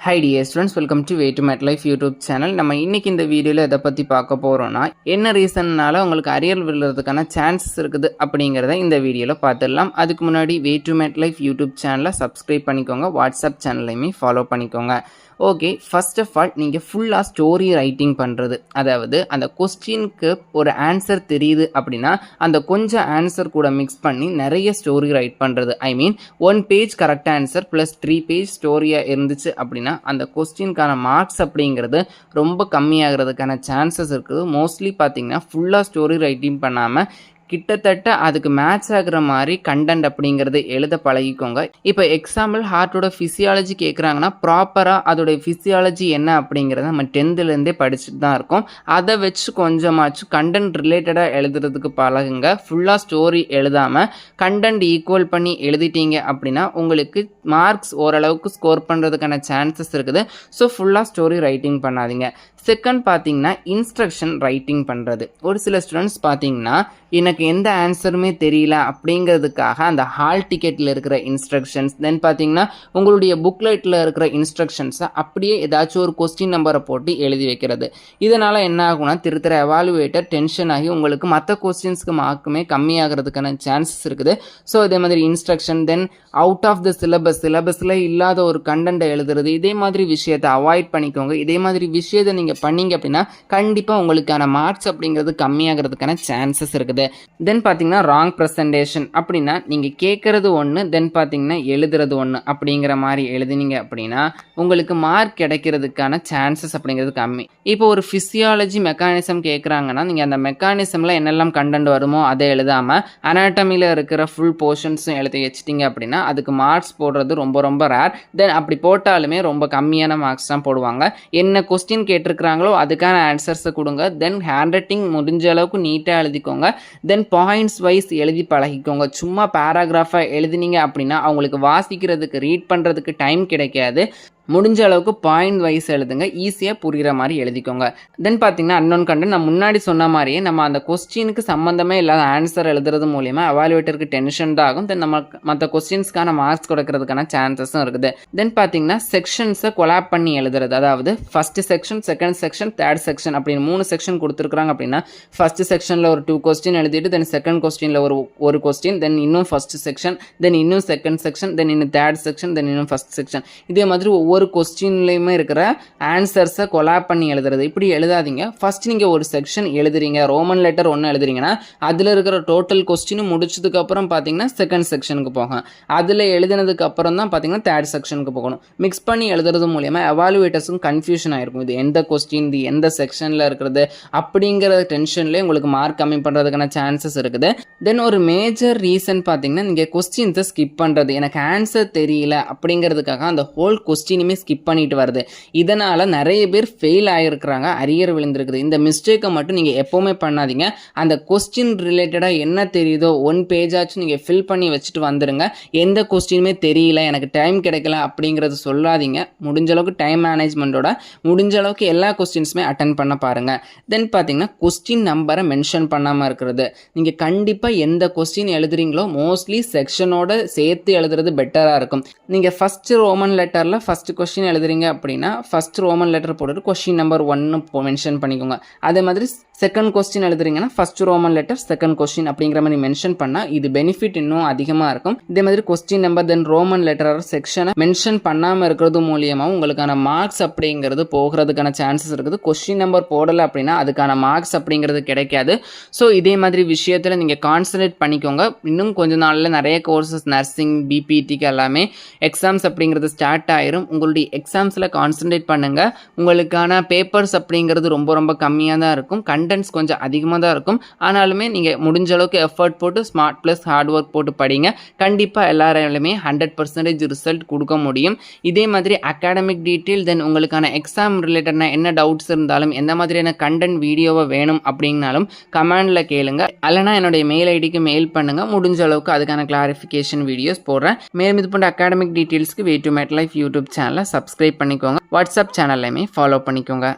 Hi dear students, welcome to Way to Mat Life YouTube channel. நம்ம இன்னைக்கு இந்த வீடியோல எதை பத்தி பார்க்க போறோம்னா என்ன ரீசன்னால உங்களுக்கு அரியர் விழுறதுக்கான சான்சஸ் இருக்குது அப்படிங்கறத இந்த வீடியோல பார்த்துடலாம். அதுக்கு முன்னாடி Way to Mat Life YouTube சேனலை சப்ஸ்கிரைப் பண்ணிக்கோங்க. வாட்ஸ்அப் சேனலையுமே ஃபாலோ பண்ணிக்கோங்க. ஓகே, ஃபர்ஸ்ட் ஆஃப் ஆல் நீங்கள் ஃபுல்லாக ஸ்டோரி ரைட்டிங் பண்ணுறது, அதாவது அந்த கொஸ்டினுக்கு ஒரு ஆன்சர் தெரியுது அப்படின்னா அந்த கொஞ்சம் ஆன்சர் கூட மிக்ஸ் பண்ணி நிறைய ஸ்டோரி ரைட் பண்ணுறது. I mean 1 page correct answer plus 3 page ஸ்டோரியாக இருந்துச்சு அப்படின்னா அந்த கொஸ்டினுக்கான மார்க்ஸ் அப்படிங்கிறது ரொம்ப கம்மியாகிறதுக்கான சான்சஸ் இருக்குது. மோஸ்ட்லி பார்த்தீங்கன்னா ஃபுல்லாக ஸ்டோரி ரைட்டிங் பண்ணாமல் கிட்டத்தட்ட அதுக்கு மேட்ச் ஆகுற மாதிரி கண்டென்ட் அப்படிங்கிறது எழுத பழகிக்கோங்க. இப்போ எக்ஸாம்பிள் ஹார்ட்டோட ஃபிசியாலஜி கேட்குறாங்கன்னா ப்ராப்பராக அதோடைய ஃபிசியாலஜி என்ன அப்படிங்கிறத நம்ம 10th படிச்சுட்டு தான் இருக்கோம். அதை வச்சு கொஞ்சமாச்சும் கண்டென்ட் ரிலேட்டடாக எழுதுறதுக்கு பழகுங்க. ஃபுல்லாக ஸ்டோரி எழுதாமல் கண்டென்ட் ஈக்குவல் பண்ணி எழுதிட்டீங்க அப்படின்னா உங்களுக்கு மார்க்ஸ் ஓரளவுக்கு ஸ்கோர் பண்ணுறதுக்கான சான்சஸ் இருக்குது. ஸோ ஃபுல்லாக ஸ்டோரி ரைட்டிங் பண்ணாதீங்க. செகண்ட் பார்த்தீங்கன்னா இன்ஸ்ட்ரக்ஷன் ரைட்டிங் பண்ணுறது. ஒரு சில ஸ்டூடெண்ட்ஸ் பார்த்தீங்கன்னா எனக்கு எந்த ஆன்சருமே தெரியல அப்படிங்கிறதுக்காக அந்த ஹால் டிக்கெட்டில் இருக்கிற இன்ஸ்ட்ரக்ஷன்ஸ், தென் பார்த்தீங்கன்னா உங்களுடைய புக்லெட்டில் இருக்கிற இன்ஸ்ட்ரக்ஷன்ஸை அப்படியே ஏதாச்சும் ஒரு கொஸ்டின் நம்பரை போட்டு எழுதி வைக்கிறது. இதனால் என்ன ஆகும்னா திருத்தர எவாலுவேட்டர் டென்ஷன் ஆகி உங்களுக்கு மற்ற கொஸ்டின்ஸ்க்கு மார்க்குமே கம்மியாகிறதுக்கான சான்சஸ் இருக்குது. ஸோ இதே மாதிரி instruction, then out of the சிலபஸில் இல்லாத ஒரு கண்டென்ட்டை எழுதுறது, இதே மாதிரி விஷயத்தை அவாய்ட் பண்ணிக்கோங்க. இதே மாதிரி விஷயத்தை நீங்கள் பண்ணீங்க அப்படின்னா கண்டிப்பாக உங்களுக்கான மார்க்ஸ் அப்படிங்கிறது கம்மியாகிறதுக்கான சான்சஸ் இருக்குது. தென் பார்த்தீங்கன்னா ராங் ப்ரெசன்டேஷன் அப்படின்னா நீங்கள் கேட்குறது ஒன்று, தென் பார்த்தீங்கன்னா எழுதுறது ஒன்று அப்படிங்கிற மாதிரி எழுதினீங்க அப்படின்னா உங்களுக்கு மார்க் கிடைக்கிறதுக்கான சான்சஸ் அப்படிங்கிறது கம்மி. இப்போ ஒரு ஃபிசியாலஜி மெக்கானிசம் கேட்குறாங்கன்னா நீங்கள் அந்த மெக்கானிசமில் என்னெல்லாம் கண்டென்ட் வருமோ அதை எழுதாமல் அனாட்டமியில் இருக்கிற ஃபுல் போர்ஷன்ஸும் எழுதி வச்சிட்டிங்க அப்படின்னா அதுக்கு மார்க்ஸ் போடுறது ரொம்ப ரொம்ப ரேர். தென் அப்படி போட்டாலுமே ரொம்ப கம்மியான மார்க்ஸ் தான் போடுவாங்க. என்ன கொஸ்டின் கேட்டிருக்கிறாங்களோ அதுக்கான ஆன்சர்ஸை கொடுங்க. தென் ஹேண்ட் ரைட்டிங் முடிஞ்ச அளவுக்கு நீட்டாக எழுதிக்கோங்க. தென் பாயிண்ட்ஸ் வைஸ் எழுதி பழகிக்கோங்க. சும்மா பேராகிராஃபாக எழுதினீங்க அப்படின்னா அவங்களுக்கு வாசிக்கிறதுக்கு ரீட் பண்ணுறதுக்கு டைம் கிடைக்காது. முடிஞ்ச அளவுக்கு பாயிண்ட் வைஸ் எழுதுங்க, ஈஸியாக புரிகிற மாதிரி எழுதிக்கோங்க. தென் பார்த்தீங்கன்னா அன்னோன் கண்டென்ட், நான் முன்னாடி சொன்ன மாதிரியே நம்ம அந்த கொஸ்டினுக்கு சம்மந்தமே இல்லாத ஆன்சர் எழுதுறது மூலிமா எவாலுவேட்டருக்கு டென்ஷன் தான் ஆகும். தென் நம்ம மற்ற கொஸ்டின்ஸ்க்கான மார்க்ஸ் கொடுக்கறதுக்கான சான்சஸும் இருக்குது. தென் பார்த்தீங்கன்னா செக்ஷன்ஸை கொலாப் பண்ணி எழுதுறது, அதாவது first section, second section, third section அப்படின்னு 3 செக்ஷன் கொடுத்துருக்காங்க அப்படின்னா ஃபர்ஸ்ட் செக்ஷனில் ஒரு 2 கொஸ்டின் எழுதிட்டு தென் செகண்ட் கொஸ்டினில் ஒரு கொஸ்டின், தென் இன்னும் ஃபர்ஸ்ட் செக்ஷன், தென் இன்னும் செகண்ட் செக்ஷன், தென் இன்னும் தேர்ட் செக்ஷன், தென் இன்னும் ஃபர்ஸ்ட் செக்ஷன். இதே மாதிரி ஒவ்வொரு கொஸ்டின்லையுமே இருக்கிற ஆன்சர்ஸை கொலாப் பண்ணி எழுதுறது. இப்படி எழுதாதீங்க. ஃபர்ஸ்ட் நீங்கள் ஒரு செக்ஷன் எழுதுறீங்க, ரோமன் லெட்டர் 1 எழுதுறீங்கன்னா அதில் இருக்கிற டோட்டல் கொஸ்டினும் முடிச்சதுக்கு அப்புறம் பார்த்தீங்கன்னா செகண்ட் செக்ஷனுக்கு போகும். அதில் எழுதினதுக்கு அப்புறம் தான் பார்த்தீங்கன்னா தேர்ட் செக்ஷனுக்கு போகணும். மிக்ஸ் பண்ணி எழுதுறது மூலியமா எவாலுவேட்டர்ஸும் கன்ஃபியூஷன் ஆயிருக்கும். இது எந்த கொஸ்டின், இது எந்த செக்ஷனில் இருக்கிறது அப்படிங்கிற டென்ஷன்லேயே உங்களுக்கு மார்க் கம்மி பண்ணுறதுக்கான சான்சஸ் இருக்குது. தென் ஒரு மேஜர் ரீசன் பார்த்தீங்கன்னா நீங்கள் கொஸ்டின்ஸை ஸ்கிப் பண்ணுறது. எனக்கு ஆன்சர் தெரியல அப்படிங்கிறதுக்காக அந்த ஹோல் கொஸ்டினுமே ஸ்கிப் பண்ணிட்டு வருது. இதனால நிறைய பேர் ஃபெயில் ஆகிருக்கிறாங்க, அரியர் விழுந்திருக்குது. இந்த மிஸ்டேக்கை மட்டும் நீங்கள் எப்போவுமே பண்ணாதீங்க. அந்த கொஸ்டின் ரிலேட்டடாக என்ன தெரியுதோ 1 பேஜாச்சும் நீங்கள் ஃபில் பண்ணி வச்சுட்டு வந்துடுங்க. எந்த கொஸ்டினுமே தெரியல, எனக்கு டைம் கிடைக்கல அப்படிங்கிறது சொல்லாதீங்க. முடிஞ்ச அளவுக்கு டைம் மேனேஜ்மெண்ட்டோட முடிஞ்ச அளவுக்கு எல்லா கொஸ்டின்ஸுமே அட்டன் பண்ண பாருங்கள். தென் பார்த்தீங்கன்னா கொஸ்டின் நம்பரை மென்ஷன் பண்ணாமல் இருக்கிறது. நீங்கள் கண்டிப்பாக எந்த கொஸ்டின் எழுதுறீங்களோ மோஸ்ட்லி செக்ஷனோட சேர்த்து எழுதுறது பெட்டராக இருக்கும். நீங்கள் ஃபஸ்ட்டு ரோமன் லெட்டரில் ஃபஸ்ட்டு கொஸ்டின் எழுதுறீங்க அப்படின்னா ஃபர்ஸ்ட் ரோமன் லெட்டர் போட்டுட்டு கொஸ்டின் நம்பர் 1 மென்ஷன் பண்ணிக்கோங்க. அதே மாதிரி செகண்ட் கொஸ்டின் எழுதுறீங்கன்னா first Roman letter second question அப்படிங்கிற மாதிரி மென்ஷன் பண்ணால் இது பெனிஃபிட் இன்னும் அதிகமாக இருக்கும். இதே மாதிரி question number then Roman letter செக்ஷனை மென்ஷன் பண்ணாமல் இருக்கிறது மூலியமாக உங்களுக்கான மார்க்ஸ் அப்படிங்கிறது போகிறதுக்கான சான்சஸ் இருக்குது. கொஸ்டின் நம்பர் போடலை அப்படின்னா அதுக்கான மார்க்ஸ் அப்படிங்கிறது கிடைக்காது. ஸோ இதே மாதிரி விஷயத்தில் நீங்கள் கான்சன்ட்ரேட் பண்ணிக்கோங்க. இன்னும் கொஞ்ச நாளில் நிறைய கோர்சஸ் நர்சிங், பிபிடிக்கு எல்லாமே எக்ஸாம்ஸ் அப்படிங்கிறது ஸ்டார்ட் ஆயிரும். உங்களுடைய எக்ஸாம்ஸில் கான்சன்ட்ரேட் பண்ணுங்கள். உங்களுக்கான பேப்பர்ஸ் அப்படிங்கிறது ரொம்ப ரொம்ப கம்மியாக தான் இருக்கும், கண்டென்ட்ஸ் கொஞ்சம் அதிகமாக தான் இருக்கும். ஆனாலுமே நீங்கள் முடிஞ்ச அளவுக்கு எஃபர்ட் போட்டு ஸ்மார்ட் ப்ளஸ் ஹார்ட் ஒர்க் போட்டு படிங்க. கண்டிப்பாக எல்லாராலுமே 100% ரிசல்ட் கொடுக்க முடியும். இதே மாதிரி அகாடமிக் டீட்டெயில், தென் உங்களுக்கான எக்ஸாம் ரிலேட்டடான என்ன டவுட்ஸ் இருந்தாலும் எந்த மாதிரியான கண்டென்ட் வீடியோவை வேணும் அப்படின்னாலும் கமெண்டில் கேளுங்க. இல்லைனா என்னுடைய மெயில் ஐடிக்கு மெயில் பண்ணுங்கள். முடிஞ்ச அளவுக்கு அதுக்கான கிளாரிஃபிகேஷன் வீடியோஸ் போடுறேன். மேலும் இது போன்ற அகாடமிக் டீட்டெயில்ஸ்க்கு Way to Mat Life YouTube சேனலை சப்ஸ்கிரைப் பண்ணிக்கோங்க. வாட்ஸ்அப் சேனல்லையுமே ஃபாலோ பண்ணிக்கோங்க.